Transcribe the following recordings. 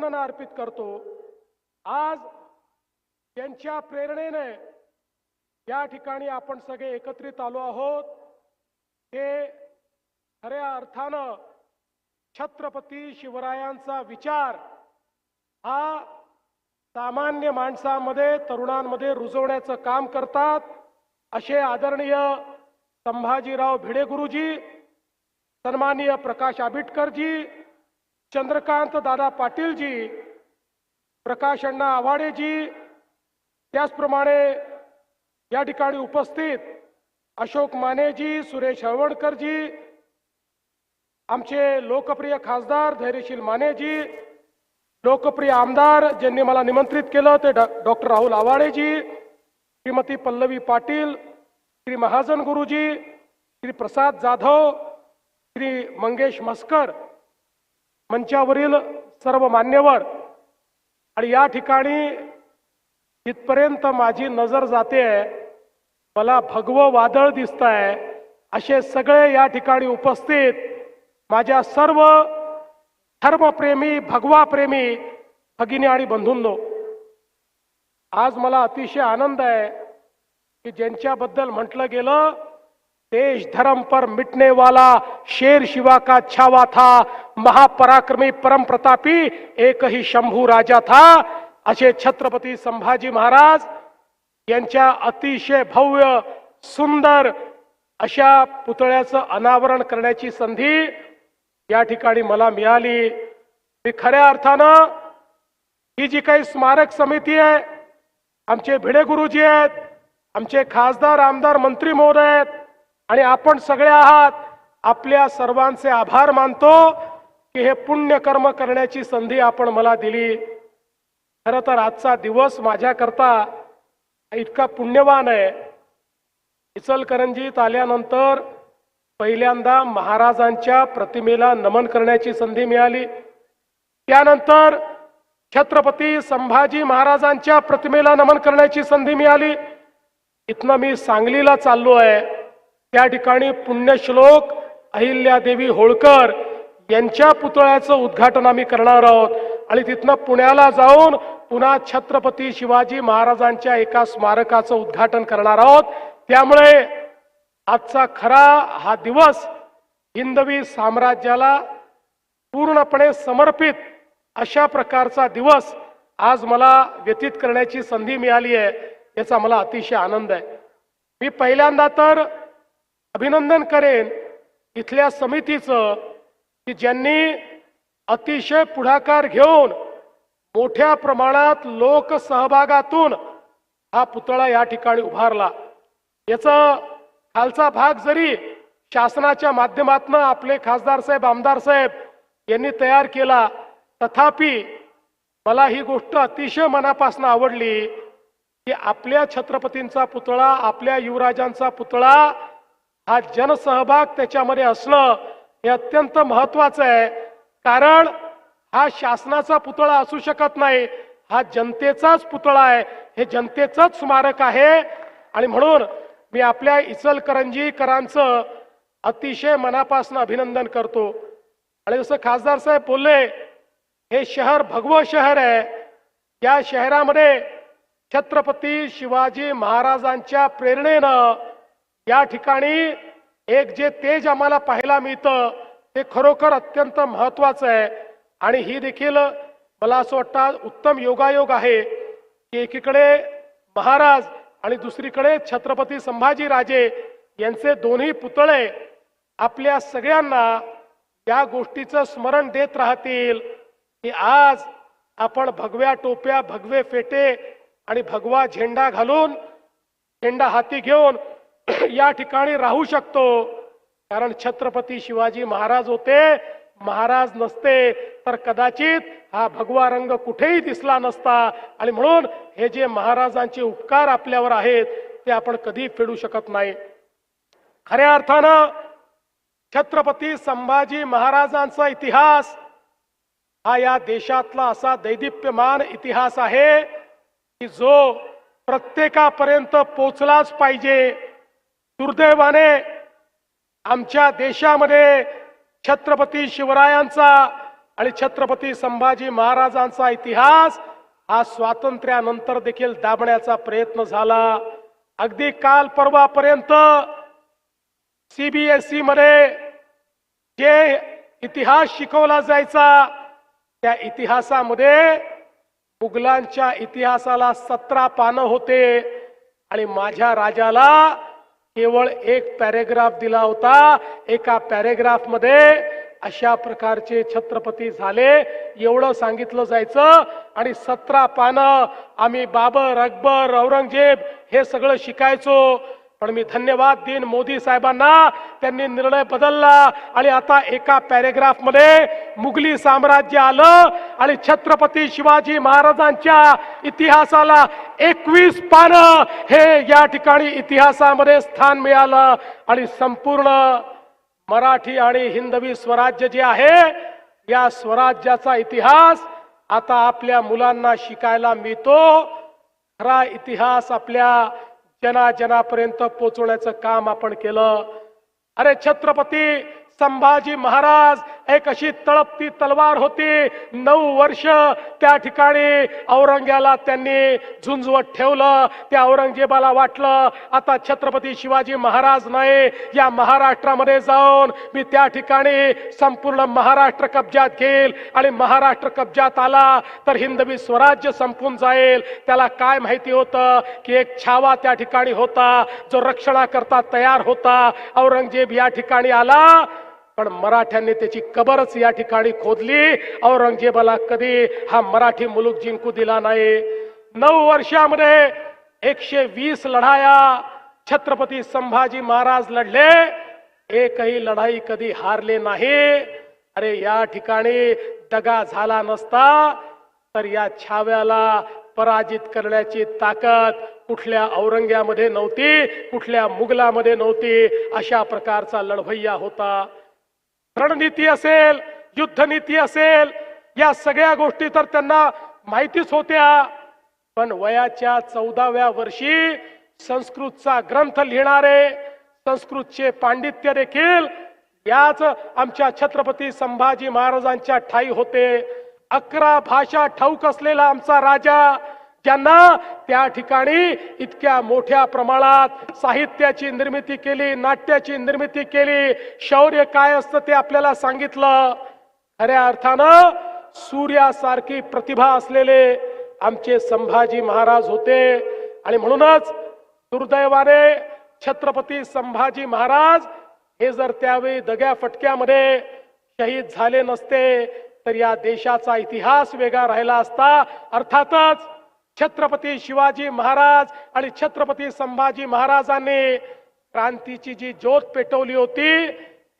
वंदना अर्पित करतो। आज त्यांच्या प्रेरणेने या ठिकाणी आपण सगळे एकत्रित आलो आहोत। ते खऱ्या अर्थानं छत्रपती शिवरायांचा विचार हा सामान्य माणसामध्ये तरुणांमध्ये रुजवण्याचं काम करतात। असे आदरणीय संभाजीराव भिडे गुरुजी, सन्माननीय प्रकाश आंबेडकरजी, चंद्रकांत दादा पाटीलजी, प्रकाश अण्णा आवाडेजी, त्याचप्रमाणे या ठिकाणी उपस्थित अशोक मानेजी, सुरेश हळवणकरजी, आमचे लोकप्रिय खासदार धैर्यशील मानेजी, लोकप्रिय आमदार ज्यांनी मला निमंत्रित केलं ते डॉक्टर राहुल आवाडेजी, श्रीमती पल्लवी पाटील, श्री महाजन गुरुजी, श्री प्रसाद जाधव, श्री मंगेश मस्कर, मंचावरील सर्व मान्यवर आणि या ठिकाणी इथपर्यंत माझी नजर जाते, मला भगवं वादळ दिसतंय असे सगळे या ठिकाणी उपस्थित माझ्या सर्व धर्मप्रेमी भगवाप्रेमी भगिनी आणि बंधूंनो, आज मला अतिशय आनंद आहे की ज्यांच्याबद्दल म्हटलं गेलं देश धर्म पर मिटने वाला शेर शिवा का छावा था, महापराक्रमी परम प्रतापी एक ही शंभू राजा था, असे छत्रपती संभाजी महाराज यांच्या अतिशय भव्य सुंदर अशा पुतळ्याचं अनावरण करण्याची संधी या ठिकाणी मला मिळाली। मी खऱ्या अर्थानं ही जी काही स्मारक समिती आहे, आमचे भिडे गुरुजी आहेत, आमचे खासदार आमदार मंत्री महोदय आहेत आणि आपण सगळे आहात, आपल्या सर्वांचे आभार मानतो की हे पुण्यकर्म करण्याची संधी आपण मला दिली। खरं तर आजचा दिवस माझ्याकरता इतका पुण्यवान आहे। इचलकरंजीत आल्यानंतर पहिल्यांदा महाराजांच्या प्रतिमेला नमन करण्याची संधी मिळाली, त्यानंतर छत्रपती संभाजी महाराजांच्या प्रतिमेला नमन करण्याची संधी मिळाली। इथनं मी सांगलीला चाललो आहे, त्या ठिकाणी पुण्यश्लोक अहिल्यादेवी होळकर यांच्या पुतळ्याचं उद्घाटन आम्ही करणार आहोत आणि तिथनं पुण्याला जाऊन पुन्हा छत्रपती शिवाजी महाराजांच्या एका स्मारकाचं उद्घाटन करणार आहोत। त्यामुळे आजचा खरा हा दिवस हिंदवी साम्राज्याला पूर्णपणे समर्पित अशा प्रकारचा दिवस आज मला व्यतीत करण्याची संधी मिळाली आहे, याचा मला अतिशय आनंद आहे। मी पहिल्यांदा तर अभिनंदन करेन इथल्या समितीचं की ज्यांनी अतिशय पुढाकार घेऊन मोठ्या प्रमाणात लोकसहभागातून हा पुतळा या ठिकाणी उभारला। याचा खालचा भाग जरी शासनाच्या माध्यमातून आपले खासदार साहेब आमदार साहेब यांनी तयार केला, तथापि मला ही गोष्ट अतिशय मनापासून आवडली की आपल्या छत्रपतींचा पुतळा, आपल्या युवराजांचा पुतळा हा जनसहभाग त्याच्यामध्ये असणं हे अत्यंत महत्त्वाचं आहे। कारण हा शासनाचा पुतळा असू शकत नाही, हा जनतेचाच पुतळा आहे, हे जनतेचंच स्मारक आहे आणि म्हणून मी आपल्या इचलकरंजीकरांचं अतिशय मनापासून अभिनंदन करतो। आणि जसं खासदार साहेब बोलले, हे शहर भगवं शहर आहे। या शहरामध्ये छत्रपती शिवाजी महाराजांच्या प्रेरणेनं या ठिकाणी एक जे तेज आम्हाला पाहायला मिळतं ते खरोखर अत्यंत महत्त्वाचं आहे। आणि ही देखील मला असं वाटतं उत्तम योगायोग आहे की एकीकडे महाराज आणि दुसरीकडे छत्रपती संभाजी राजे यांचे दोन्ही पुतळे आपल्या सगळ्यांना या गोष्टीचं स्मरण देत राहतील की आज आपण भगव्या टोप्या, भगवे फेटे आणि भगवा झेंडा घालून, झेंडा हाती घेऊन या ठिकाणी राहू शकतो। कारण छत्रपती शिवाजी महाराज होते, महाराज नसते तर कदाचित हा भगवा रंग कुठेही दिसला नसता। आणि म्हणून हे जे महाराजांचे उपकार आपल्यावर आहेत ते आपण कधी फेडू शकत नाही। खऱ्या अर्थानं छत्रपती संभाजी महाराजांचा इतिहास हा या देशातला असा दैदिप्यमान इतिहास आहे की जो प्रत्येकापर्यंत पोचलाच पाहिजे। दुर्दैवाने आमच्या देशामध्ये छत्रपती शिवरायांचा आणि छत्रपती संभाजी महाराजांचा इतिहास हा स्वातंत्र्यानंतर देखील दाबण्याचा प्रयत्न झाला। अगदी काल परवापर्यंत सीबीएसई मध्ये जे इतिहास शिकवला जायचा त्या इतिहासामध्ये मुघलांच्या इतिहासाला 17 पानं होते आणि माझ्या राजाला केवळ एक पॅरेग्राफ दिला होता। एका पॅरेग्राफ मध्ये अशा प्रकारचे छत्रपती झाले एवढं सांगितलं जायचं आणि 17 पानं आम्ही बाबर, अकबर, औरंगजेब हे सगळं शिकायचो। पण मी धन्यवाद देईन मोदी साहेबांना, त्यांनी निर्णय बदलला आणि आता एका पॅरेग्राफ मध्ये मुघली साम्राज्य आलं आणि छत्रपती शिवाजी महाराजांच्या इतिहासाला 21 पानं हे या ठिकाणी इतिहासामध्ये स्थान मिळालं आणि संपूर्ण मराठी आणि हिंदवी स्वराज्य जे आहे या स्वराज्याचा इतिहास आता आपल्या मुलांना शिकायला मिळतो। खरा इतिहास आपल्या जनाजनापर्यंत पोहोचवण्याचं काम आपण केलं। अरे छत्रपती संभाजी महाराज एक अशी तळपती तलवार होती। 9 वर्ष त्या ठिकाणी औरंग्याला त्यांनी झुंजवत ठेवलं। त्या औरंगजेबाला वाटलं आता छत्रपती शिवाजी महाराज नाही, या महाराष्ट्रामध्ये जाऊन मी त्या ठिकाणी संपूर्ण महाराष्ट्र कब्जात घेईल आणि महाराष्ट्र कब्जात आला तर हिंदवी स्वराज्य संपून जाईल। त्याला काय माहिती होतं की एक छावा त्या ठिकाणी होता जो रक्षणाकरता तयार होता। औरंगजेब या ठिकाणी आला पण मराठ्यांनी त्याची कबरच या ठिकाणी खोदली। औरंगजेबाला कधी हा मराठी मुलूक जिंकू दिला नाही। 9 वर्षामध्ये 120 लढाया छत्रपती संभाजी महाराज लढले, एकही लढाई कधी हारले नाही। अरे या ठिकाणी दगा झाला नसता तर या छाव्याला पराजित करण्याची ताकद कुठल्या औरंग्यामध्ये नव्हती, कुठल्या मुघलामध्ये नव्हती। अशा प्रकारचा लढवय्या होता। रणनीती असेल, युद्धनीती असेल, या सगळ्या गोष्टी तर त्यांना माहितीच होत्या। पण वयाच्या 14व्या वर्षी संस्कृतचा ग्रंथ लिहिणारे, संस्कृतचे पांडित्य देखील याच आमच्या छत्रपती संभाजी महाराजांच्या ठाई होते। 11 भाषा ठाऊक असलेला आमचा राजा, ज्यांना त्या ठिकाणी इतक्या मोठ्या प्रमाणात साहित्याची निर्मिती केली, नाट्याची निर्मिती केली, शौर्य काय असतं ते आपल्याला सांगितलं। खऱ्या अर्थानं सूर्यासारखी प्रतिभा असलेले आमचे संभाजी महाराज होते आणि म्हणूनच दुर्दैवाने छत्रपती संभाजी महाराज हे जर त्यावेळी दग्या फटक्यामध्ये शहीद झाले नसते तर या देशाचा इतिहास वेगळा राहिला असता। अर्थातच छत्रपती शिवाजी महाराज आणि छत्रपती संभाजी महाराजांनी क्रांतीची जी ज्योत पेटवली होती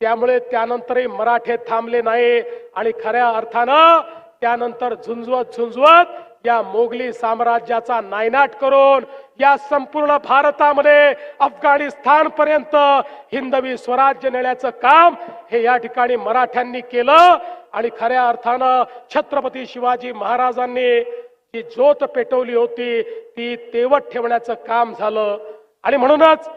त्यामुळे त्यानंतरही मराठे थांबले नाही आणि खऱ्या अर्थानं त्यानंतर झुंजवत या मोगली साम्राज्याचा नायनाट करून या संपूर्ण भारतामध्ये अफगाणिस्तान पर्यंत हिंदवी स्वराज्य नेण्याचं काम हे या ठिकाणी मराठ्यांनी केलं आणि खऱ्या अर्थानं छत्रपती शिवाजी महाराजांनी जी ज्योत पेटवली होती ती तेवत ठेवण्याचं काम झालं। आणि म्हणूनच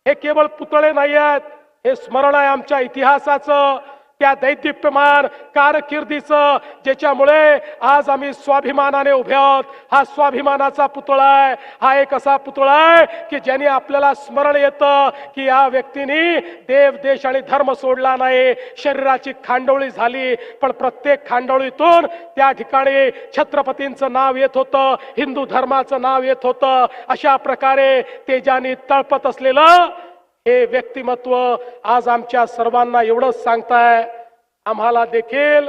हे केवळ पुतळे नाही आहेत, हे स्मरण आहे आमच्या इतिहासाचं, त्या दैदिप्यमान कारकिर्दीचं, ज्याच्यामुळे आज आम्ही स्वाभिमानाने उभे आहोत। हा स्वाभिमानाचा पुतळा आहे। हा एक असा पुतळा आहे की ज्याने आपल्याला स्मरण येतं की या व्यक्तीने देव, देश आणि धर्म सोडला नाही। शरीराची खांडोळी झाली पण प्रत्येक खांडोळीतून त्या ठिकाणी छत्रपतींचं नाव येत होतं, हिंदू धर्माचं नाव येत होतं। अशा प्रकारे तेजाने तळपत असलेलं हे व्यक्तिमत्व आज आमच्या सर्वांना एवढंच सांगताय, आम्हाला देखील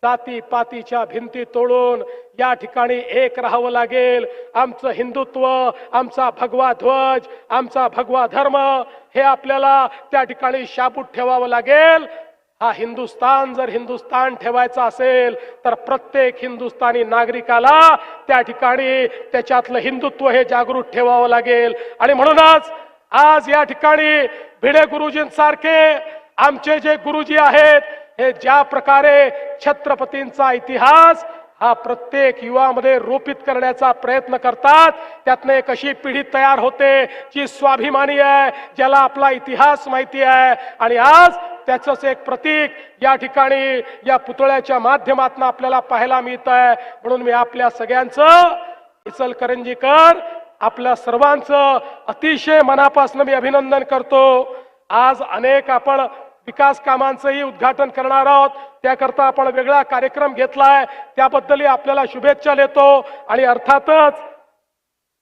जाती पातीच्या भिंती तोडून या ठिकाणी एक राहावं लागेल। आमचं हिंदुत्व, आमचा भगवा ध्वज, आमचा भगवा धर्म हे आपल्याला त्या ठिकाणी शाबूत ठेवावं लागेल। हा हिंदुस्तान जर हिंदुस्तान ठेवायचा असेल तर प्रत्येक हिंदुस्थानी नागरिकाला त्या ठिकाणी त्याच्यातलं हिंदुत्व हे जागृत ठेवावं लागेल। आणि म्हणूनच आज या ठिकाणी भिडे गुरुजींसारखे आमचे जे गुरुजी आहेत हे ज्या प्रकारे छत्रपतींचा इतिहास हा प्रत्येक युवामध्ये रोपित करण्याचा प्रयत्न करतात, त्यातनं एक अशी पिढी तयार होते जी स्वाभिमानी आहे, ज्याला आपला इतिहास माहिती आहे आणि आज त्याचंच एक प्रतीक या ठिकाणी या पुतळ्याच्या माध्यमातून आपल्याला पाहायला मिळत आहे। म्हणून मी आपल्या सगळ्यांचं, इचलकरंजीकर आपल्या सर्वांचं अतिशय मनापासून मी अभिनंदन करतो। आज अनेक आपण विकास कामांचंही उद्घाटन करणार आहोत, त्याकरता आपण वेगळा कार्यक्रम घेतलाय, त्याबद्दलही आपल्याला शुभेच्छा देतो। आणि अर्थातच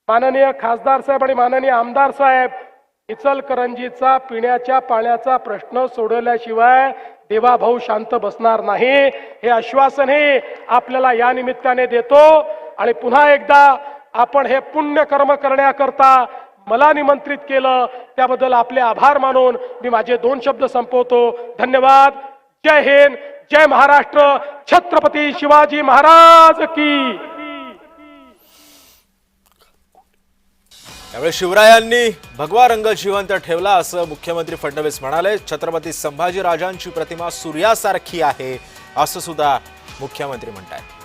माननीय खासदार साहेब आणि माननीय आमदार साहेब, इचलकरंजीचा पिण्याच्या पाण्याचा प्रश्न सोडवल्याशिवाय देवाभाऊ शांत बसणार नाही, हे आश्वासनही आपल्याला या निमित्ताने देतो। आणि पुन्हा एकदा आपण हे पुण्य कर्म करण्याकरता मला निमंत्रित केलं, त्याबद्दल आपले आभार मानून मी माझे 2 शब्द संपवतो। धन्यवाद। जय हिंद, जय महाराष्ट्र, छत्रपती शिवाजी महाराज की। त्यावेळी शिवरायांनी भगवा रंग जिवंत ठेवला असं मुख्यमंत्री फडणवीस म्हणाले। छत्रपती संभाजीराजांची प्रतिमा सूर्यासारखी आहे असं सुद्धा मुख्यमंत्री म्हणतात।